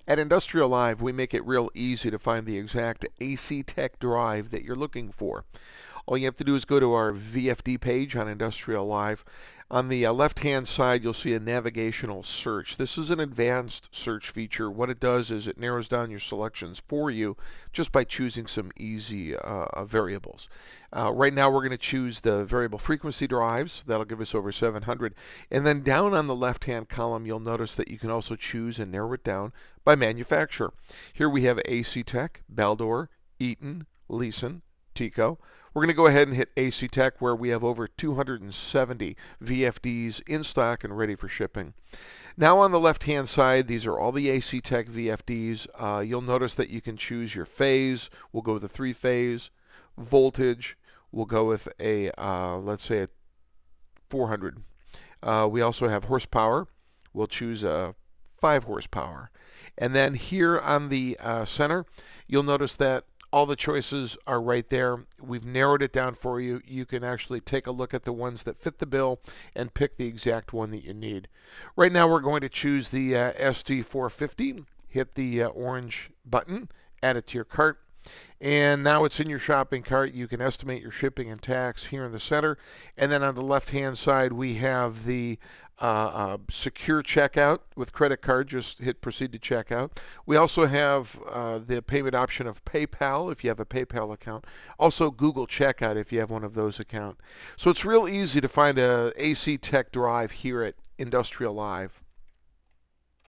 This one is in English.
At Industrial Live, we make it real easy to find the exact AC Tech drive that you're looking for. All you have to do is go to our VFD page on Industrial Live. On the left-hand side, you'll see a navigational search. This is an advanced search feature. What it does is it narrows down your selections for you just by choosing some easy variables. Right now, we're going to choose the variable frequency drives. That'll give us over 700. And then down on the left-hand column, you'll notice that you can also choose and narrow it down by manufacturer. Here we have AC Tech, Baldor, Eaton, Leeson, TECO. We're going to go ahead and hit AC Tech, where we have over 270 VFDs in stock and ready for shipping. Now on the left-hand side, these are all the AC Tech VFDs. You'll notice that you can choose your phase. We'll go with a 3-phase. Voltage, we'll go with a, let's say, a 400. We also have horsepower. We'll choose a 5 horsepower. And then here on the center, you'll notice that all the choices are right there. We've narrowed it down for you. You can actually take a look at the ones that fit the bill and pick the exact one that you need. Right now we're going to choose the SD450. Hit the orange button, add it to your cart. And now it's in your shopping cart. You can estimate your shipping and tax here in the center. And then on the left-hand side, we have the secure checkout with credit card. Just hit proceed to checkout. We also have the payment option of PayPal if you have a PayPal account. Also Google Checkout if you have one of those accounts. So it's real easy to find a AC Tech drive here at Industrial Live.